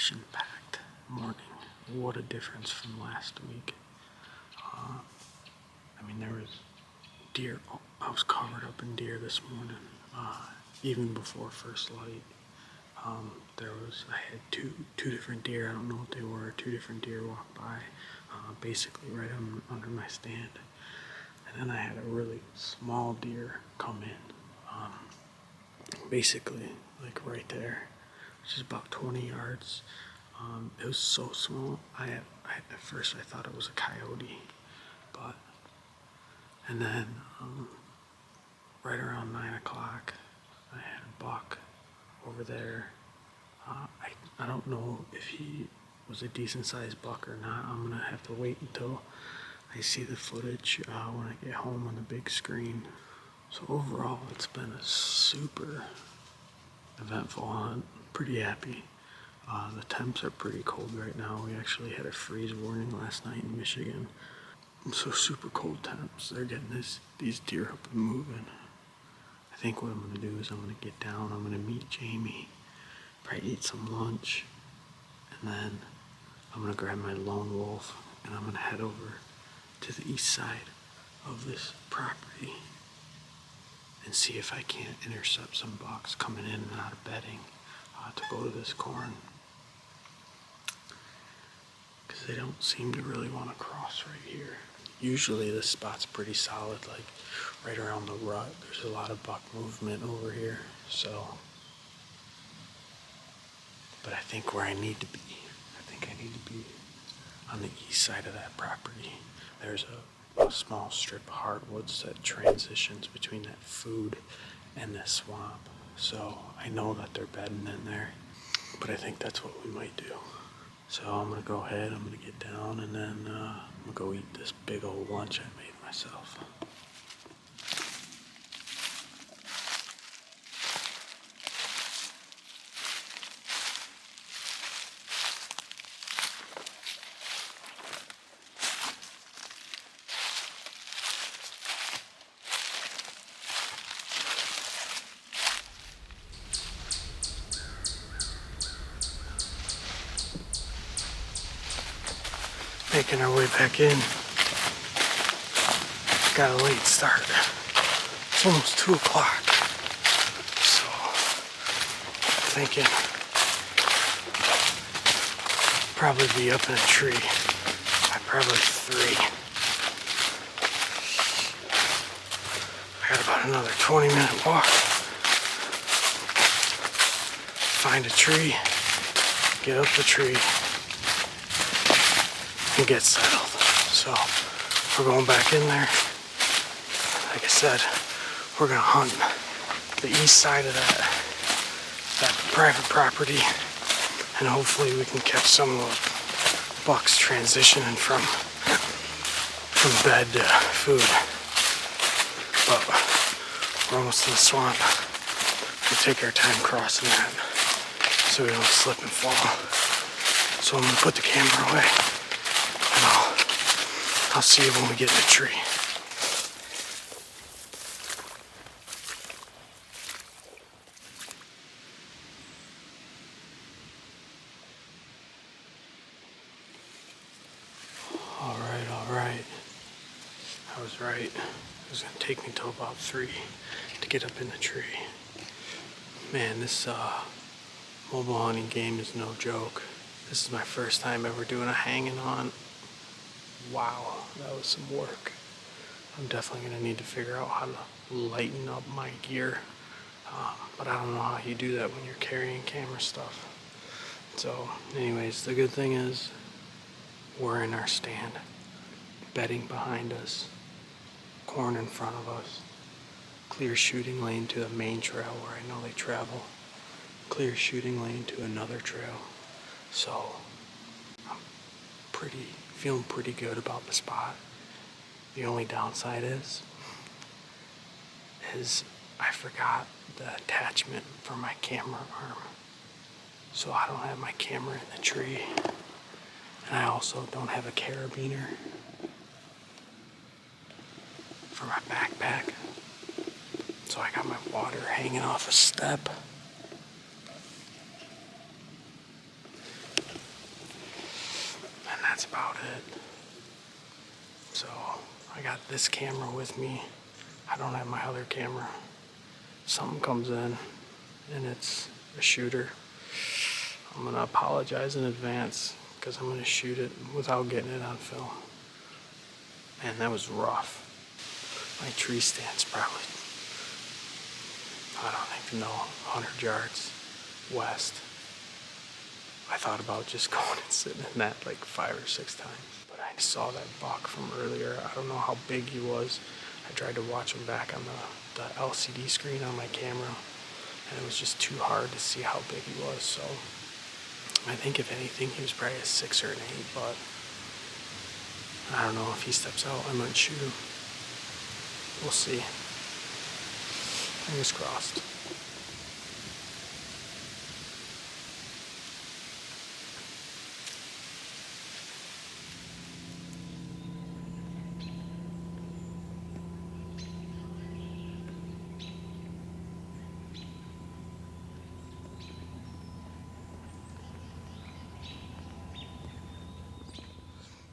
action-packed morning. What a difference from last week. There was deer. I was covered up in deer this morning, even before first light. I had two different deer. I don't know what they were. Two different deer walked by, basically right under my stand. And then I had a really small deer come in, basically like right there, which is about 20 yards. It was so small. At first I thought it was a coyote, and then right around 9 o'clock, I had a buck over there. I don't know if he was a decent sized buck or not. I'm gonna have to wait until I see the footage when I get home on the big screen. So overall, it's been a super eventful hunt. Pretty happy. The temps are pretty cold right now. We actually had a freeze warning last night in Michigan. So super cold temps. They're getting these deer up and moving. I think what I'm gonna do is I'm gonna get down. I'm gonna meet Jamie, probably eat some lunch, and then I'm gonna grab my lone wolf and I'm gonna head over to the east side of this property and see if I can't intercept some bucks coming in and out of bedding to go to this corn, because they don't seem to really want to cross right here. Usually this spot's pretty solid, like right around the rut. There's a lot of buck movement over here, but I think where I need to be, on the east side of that property. There's a small strip of hardwoods that transitions between that food and this swamp. So I know that they're bedding in there, but I think that's what we might do. So I'm gonna go ahead, I'm gonna get down, and then I'm gonna go eat this big old lunch I made myself. Making our way back in. Got a late start. It's almost 2 o'clock. So, thinking probably be up in a tree by probably 3. I got about another 20-minute walk. Find a tree, get up the tree, and get settled. So we're going back in there. Like I said, we're gonna hunt the east side of that private property, and hopefully we can catch some of the bucks transitioning from bed to food. But we're almost in the swamp. We'll take our time crossing that so we don't slip and fall. So I'm gonna put the camera away. I'll see you when we get in the tree. All right. I was right. It was gonna take me till about 3 to get up in the tree. Man, this mobile hunting game is no joke. This is my first time ever doing a hanging hunt. Wow, that was some work. I'm definitely going to need to figure out how to lighten up my gear. But I don't know how you do that when you're carrying camera stuff. So anyways, the good thing is we're in our stand. Bedding behind us. Corn in front of us. Clear shooting lane to the main trail where I know they travel. Clear shooting lane to another trail. So I'm feeling pretty good about the spot. The only downside is I forgot the attachment for my camera arm. So I don't have my camera in the tree. And I also don't have a carabiner for my backpack. So I got my water hanging off a step. that's about it. So I got this camera with me. I don't have my other camera. Something comes in and it's a shooter. I'm gonna apologize in advance because I'm gonna shoot it without getting it on film. Man, that was rough. My tree stand's probably, I don't even know, 100 yards west. I thought about just going and sitting in that like 5 or 6 times. But I saw that buck from earlier. I don't know how big he was. I tried to watch him back on the LCD screen on my camera, and it was just too hard to see how big he was. So I think if anything, he was probably a 6 or an 8, but I don't know if he steps out, I might shoot him. We'll see. Fingers crossed.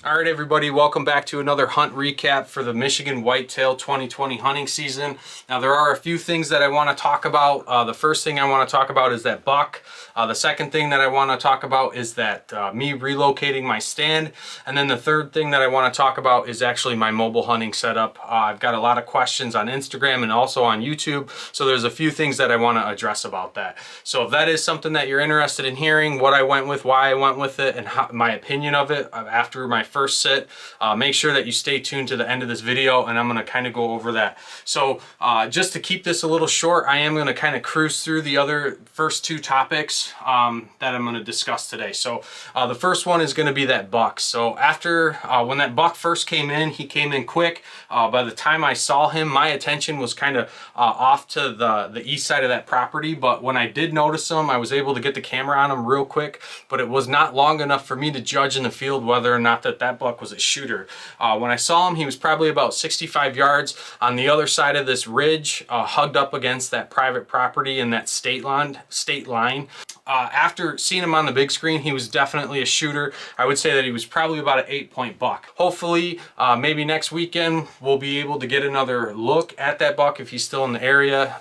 All right, everybody, welcome back to another hunt recap for the Michigan Whitetail 2020 hunting season. Now, there are a few things that I want to talk about. The first thing I want to talk about is that buck. The second thing that I want to talk about is that me relocating my stand. And then the third thing that I want to talk about is actually my mobile hunting setup. I've got a lot of questions on Instagram and also on YouTube. So there's a few things that I want to address about that. So if that is something that you're interested in hearing, what I went with, why I went with it, and my opinion of it after my first sit, make sure that you stay tuned to the end of this video, and I'm going to kind of go over that. So just to keep this a little short, I am going to kind of cruise through the other first 2 topics that I'm going to discuss today. So the first one is going to be that buck. So after when that buck first came in, he came in quick. By the time I saw him, my attention was kind of off to the east side of that property, but when I did notice him, I was able to get the camera on him real quick, but it was not long enough for me to judge in the field whether or not that buck was a shooter. When I saw him, he was probably about 65 yards on the other side of this ridge, hugged up against that private property and that state line. After seeing him on the big screen, he was definitely a shooter. I would say that he was probably about an 8-point buck. Hopefully, maybe next weekend, we'll be able to get another look at that buck if he's still in the area.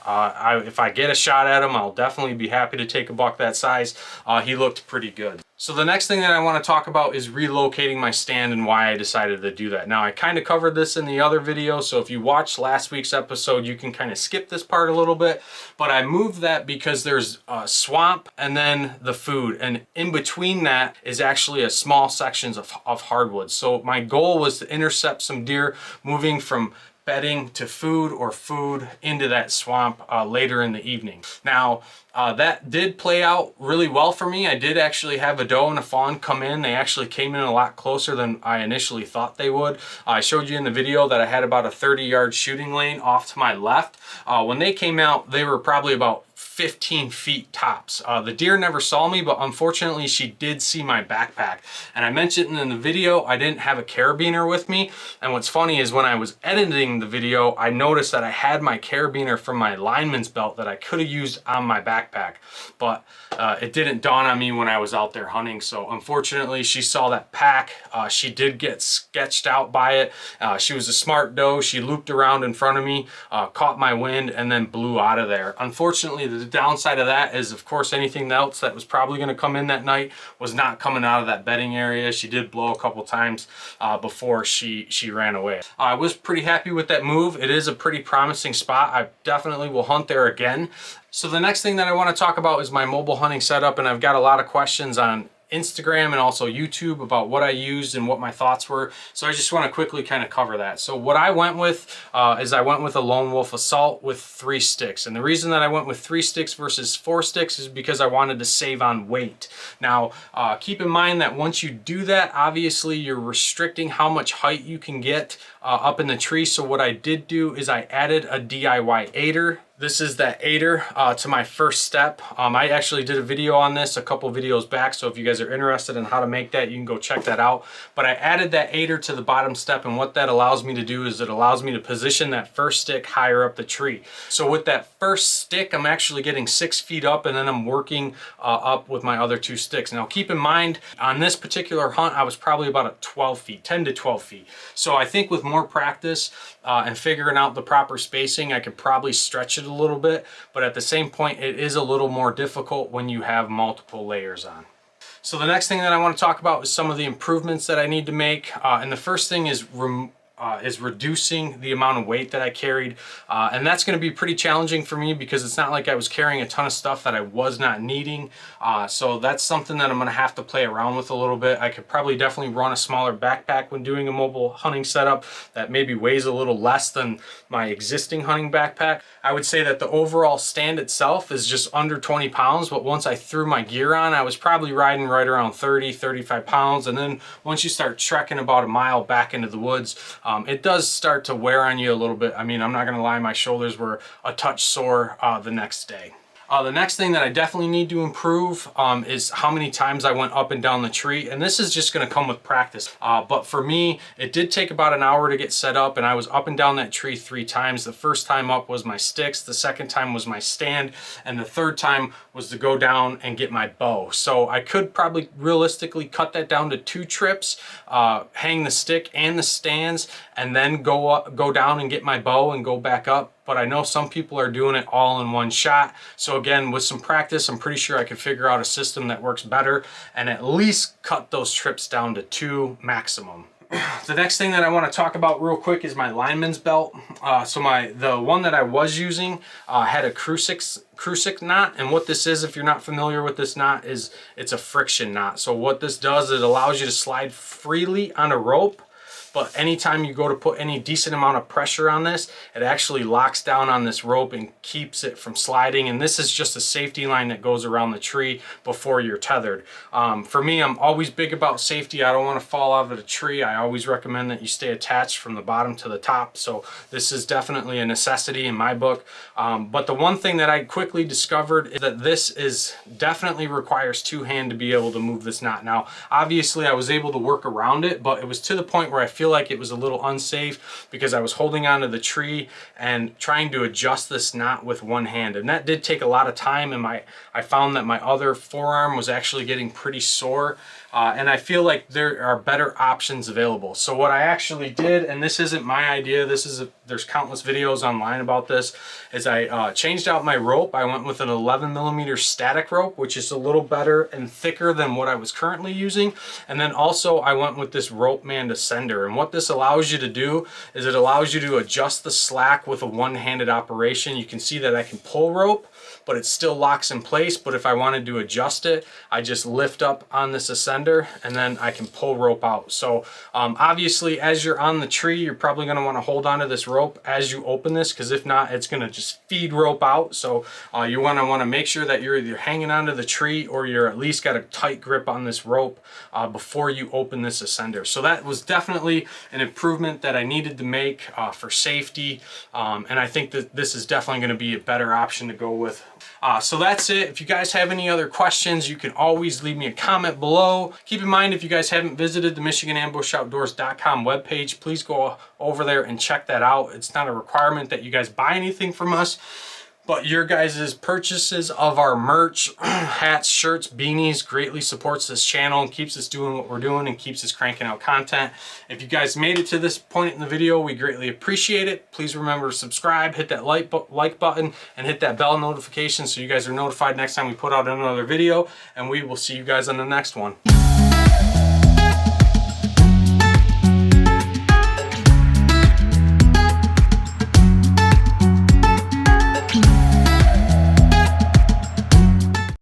If I get a shot at him, I'll definitely be happy to take a buck that size. He looked pretty good. So the next thing that I want to talk about is relocating my stand and why I decided to do that. Now, I kind of covered this in the other video, so if you watched last week's episode, you can kind of skip this part a little bit, but I moved that because there's a swamp and then the food, and in between that is actually a small sections of hardwoods. So my goal was to intercept some deer moving from bedding to food or food into that swamp later in the evening. Now, that did play out really well for me. I did actually have a doe and a fawn come in. They actually came in a lot closer than I initially thought they would. I showed you in the video that I had about a 30-yard shooting lane off to my left. When they came out, they were probably about 15 feet tops. The deer never saw me, but unfortunately she did see my backpack. And I mentioned in the video, I didn't have a carabiner with me. And what's funny is when I was editing the video, I noticed that I had my carabiner from my lineman's belt that I could have used on my backpack. But it didn't dawn on me when I was out there hunting. So unfortunately, she saw that pack. She did get sketched out by it. She was a smart doe. She looped around in front of me, caught my wind, and then blew out of there. Unfortunately, the downside of that is, of course, anything else that was probably going to come in that night was not coming out of that bedding area. She did blow a couple times before she ran away. I was pretty happy with that move. It is a pretty promising spot. I definitely will hunt there again. So the next thing that I want to talk about is my mobile hunting setup, and I've got a lot of questions on Instagram and also YouTube about what I used and what my thoughts were. So I just want to quickly kind of cover that. So what I went with is I went with a Lone Wolf Assault with 3 sticks. And the reason that I went with 3 sticks versus 4 sticks is because I wanted to save on weight. Now, keep in mind that once you do that, obviously you're restricting how much height you can get up in the tree. So what I did do is I added a DIY aider This is that aider to my first step. I actually did a video on this a couple videos back, so if you guys are interested in how to make that, you can go check that out. But I added that aider to the bottom step, and what that allows me to do is it allows me to position that first stick higher up the tree. So with that first stick, I'm actually getting 6 feet up, and then I'm working up with my other 2 sticks. Now keep in mind, on this particular hunt, I was probably about 12 feet, 10 to 12 feet. So I think with more practice and figuring out the proper spacing, I could probably stretch it a little bit, but at the same point, it is a little more difficult when you have multiple layers on. So the next thing that I want to talk about is some of the improvements that I need to make. And the first thing is reducing the amount of weight that I carried. And that's going to be pretty challenging for me because it's not like I was carrying a ton of stuff that I was not needing. So that's something that I'm going to have to play around with a little bit. I could probably definitely run a smaller backpack when doing a mobile hunting setup that maybe weighs a little less than my existing hunting backpack. I would say that the overall stand itself is just under 20 pounds, but once I threw my gear on, I was probably riding right around 30, 35 pounds. And then once you start trekking about a mile back into the woods, it does start to wear on you a little bit. I mean, I'm not gonna lie, my shoulders were a touch sore the next day. The next thing that I definitely need to improve is how many times I went up and down the tree. And this is just gonna come with practice. But for me, it did take about an hour to get set up, and I was up and down that tree 3 times. The first time up was my sticks, the second time was my stand, and the third time was to go down and get my bow. So I could probably realistically cut that down to 2 trips, hang the stick and the stands, and then go down and get my bow and go back up. But I know some people are doing it all in one shot. So again, with some practice, I'm pretty sure I could figure out a system that works better and at least cut those trips down to 2 maximum. The next thing that I want to talk about real quick is my Lineman's belt. So the one that I was using had a crucic knot, and what this is, if you're not familiar with this knot, is it's a friction knot. So what this does, it allows you to slide freely on a rope, but anytime you go to put any decent amount of pressure on this, it actually locks down on this rope and keeps it from sliding. And this is just a safety line that goes around the tree before you're tethered. For me, I'm always big about safety. I don't want to fall out of the tree. I always recommend that you stay attached from the bottom to the top. So this is definitely a necessity in my book. But the one thing that I quickly discovered is that this definitely requires 2 hands to be able to move this knot. Now, obviously I was able to work around it, but it was to the point where I feel like it was a little unsafe because I was holding onto the tree and trying to adjust this knot with 1 hand, and that did take a lot of time, and I found that my other forearm was actually getting pretty sore, and I feel like there are better options available. So what I actually did, and this isn't my idea, there's countless videos online about this, is I changed out my rope. I went with an 11mm static rope, which is a little better and thicker than what I was currently using, and then also I went with this Ropeman Descender. And what this allows you to do is it allows you to adjust the slack with a one-handed operation. You can see that I can pull rope, but it still locks in place. But if I wanted to adjust it, I just lift up on this ascender and then I can pull rope out. So obviously, as you're on the tree, you're probably going to want to hold onto this rope as you open this, because if not, it's going to just feed rope out. So you want to make sure that you're either hanging onto the tree or you're at least got a tight grip on this rope before you open this ascender. So that was definitely an improvement that I needed to make for safety, and I think that this is definitely going to be a better option to go with. So that's it. If you guys have any other questions, you can always leave me a comment below. Keep in mind, if you guys haven't visited the MichiganAmbushOutdoors.com webpage, please go over there and check that out. It's not a requirement that you guys buy anything from us, but your guys' purchases of our merch, hats, shirts, beanies, greatly supports this channel and keeps us doing what we're doing and keeps us cranking out content. If you guys made it to this point in the video, we greatly appreciate it. Please remember to subscribe, hit that like button, and hit that bell notification so you guys are notified next time we put out another video, and we will see you guys on the next one.